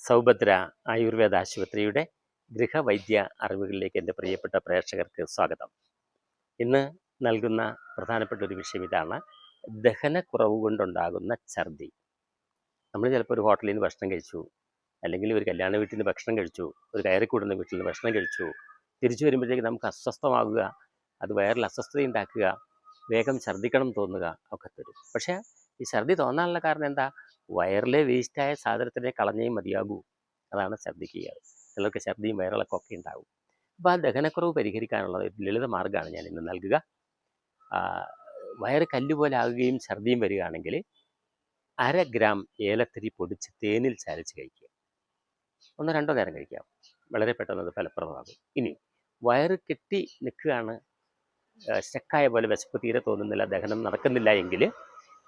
സൗഭദ്ര ആയുർവേദ ആശുപത്രിയുടെ ഗൃഹവൈദ്യ അറിവുകളിലേക്ക് എൻ്റെ പ്രിയപ്പെട്ട പ്രേക്ഷകർക്ക് സ്വാഗതം. ഇന്ന് നൽകുന്ന പ്രധാനപ്പെട്ട ഒരു വിഷയം ഇതാണ്: ദഹനക്കുറവ് കൊണ്ടുണ്ടാകുന്ന ഛർദി. നമ്മൾ ചിലപ്പോൾ ഒരു ഹോട്ടലിൽ നിന്ന് ഭക്ഷണം കഴിച്ചു, അല്ലെങ്കിൽ ഒരു കല്യാണ വീട്ടിൽ നിന്ന് ഭക്ഷണം കഴിച്ചു, ഒരു കയറിക്കൂടുന്ന വീട്ടിൽ നിന്ന് ഭക്ഷണം കഴിച്ചു, തിരിച്ചു വരുമ്പോഴത്തേക്ക് നമുക്ക് അസ്വസ്ഥമാകുക, അത് വയറിൽ അസ്വസ്ഥത ഉണ്ടാക്കുക, വേഗം ഛർദ്ദിക്കണം തോന്നുക ഒക്കെ തരും. പക്ഷേ ഈ ഛർദി തോന്നാനുള്ള കാരണം എന്താ? വയറിലെ വേസ്റ്റായ സാധനത്തിനെ കളഞ്ഞേ മതിയാകൂ. അതാണ് ഛർദ്ദിക്കുക. ചിലർക്ക് ഛർദിയും വയറിളക്കമൊക്കെ ഉണ്ടാകും. അപ്പോൾ ആ ദഹനക്കുറവ് പരിഹരിക്കാനുള്ള ഒരു ലളിത മാർഗ്ഗമാണ് ഞാൻ ഇന്ന് നൽകുക. വയറ് കല്ലുപോലെ ആകുകയും ഛർദിയും വരികയാണെങ്കിൽ 1/2 ഗ്രാം ഏലത്തിരി പൊടിച്ച് തേനിൽ ചാലിച്ച് കഴിക്കുക. 1-2 നേരം കഴിക്കാം. വളരെ പെട്ടെന്ന് അത് ഫലപ്രദമാകും. ഇനി വയറ് കെട്ടി നിൽക്കുകയാണ്, സ്റ്റക്കായ പോലെ വിശപ്പ് തീരെ തോന്നുന്നില്ല, ദഹനം നടക്കുന്നില്ല എങ്കിൽ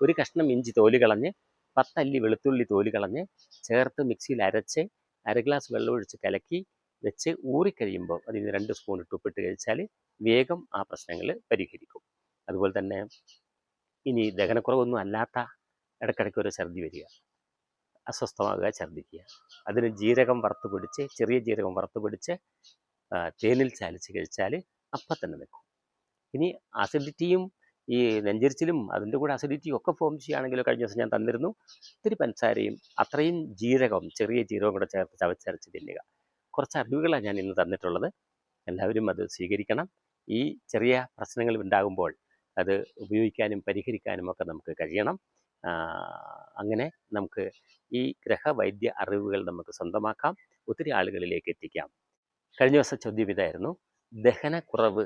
ഒരു കഷ്ണം ഇഞ്ചി തോല് കളഞ്ഞ് 10 അല്ലി വെളുത്തുള്ളി തോല് കളഞ്ഞ് ചേർത്ത് മിക്സിയിൽ അരച്ച് 1/2 ഗ്ലാസ് വെള്ളം ഒഴിച്ച് കലക്കി വെച്ച് ഊറിക്കഴിയുമ്പോൾ അതിന് 2 സ്പൂൺ ഉപ്പിട്ട് കഴിച്ചാൽ വേഗം ആ പ്രശ്നങ്ങൾ പരിഹരിക്കും. അതുപോലെ തന്നെ ഇനി ദഹനക്കുറവൊന്നും അല്ലാത്ത ഇടയ്ക്കിടയ്ക്ക് ഒരു ഛർദി വരിക, അസ്വസ്ഥമാകുക, ഛർദ്ദിക്കുക, അതിന് ജീരകം വറുത്ത് പിടിച്ച്, ചെറിയ ജീരകം വറുത്ത് പിടിച്ച് തേനിൽ ചാലിച്ച് കഴിച്ചാൽ അപ്പം തന്നെ നിൽക്കും. ഇനി അസിഡിറ്റിയും ഈ നെഞ്ചരിച്ചിലും അതിൻ്റെ കൂടെ അസിഡിറ്റിയും ഒക്കെ ഫോം ചെയ്യുകയാണെങ്കിലോ, കഴിഞ്ഞ ദിവസം ഞാൻ തന്നിരുന്നു, ഇത്തിരി പഞ്ചസാരയും അത്രയും ജീരകം, ചെറിയ ജീരകം കൂടെ ചേർത്ത് ചവച്ചരച്ച് തിന്നുക. കുറച്ച് അറിവുകളാണ് ഞാൻ ഇന്ന് തന്നിട്ടുള്ളത്. എല്ലാവരും അത് സ്വീകരിക്കണം. ഈ ചെറിയ പ്രശ്നങ്ങൾ ഉണ്ടാകുമ്പോൾ അത് ഉപയോഗിക്കാനും പരിഹരിക്കാനും ഒക്കെ നമുക്ക് കഴിയണം. അങ്ങനെ നമുക്ക് ഈ ഗൃഹവൈദ്യ അറിവുകൾ നമുക്ക് സ്വന്തമാക്കാം, ഒത്തിരി ആളുകളിലേക്ക് എത്തിക്കാം. കഴിഞ്ഞ ദിവസം ചോദ്യം ഇതായിരുന്നു: ദഹനക്കുറവ്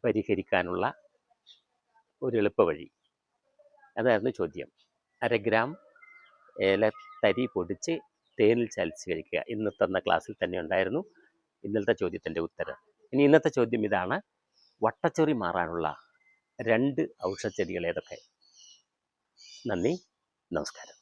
പരിഹരിക്കാനുള്ള ഒരു എളുപ്പവഴി. അതായിരുന്നു ചോദ്യം. 1/2 ഗ്രാം ഏലത്തരി പൊടിച്ച് തേനിൽ ചാലിച്ച് കഴിക്കുക. ഇന്ന് തന്ന ക്ലാസ്സിൽ തന്നെ ഉണ്ടായിരുന്നു ഇന്നലത്തെ ചോദ്യത്തിൻ്റെ ഉത്തരം. ഇനി ഇന്നത്തെ ചോദ്യം ഇതാണ്: വട്ടച്ചൊറി മാറാനുള്ള 2 ഔഷധച്ചെടികൾ ഏതൊക്കെ? നന്ദി, നമസ്കാരം.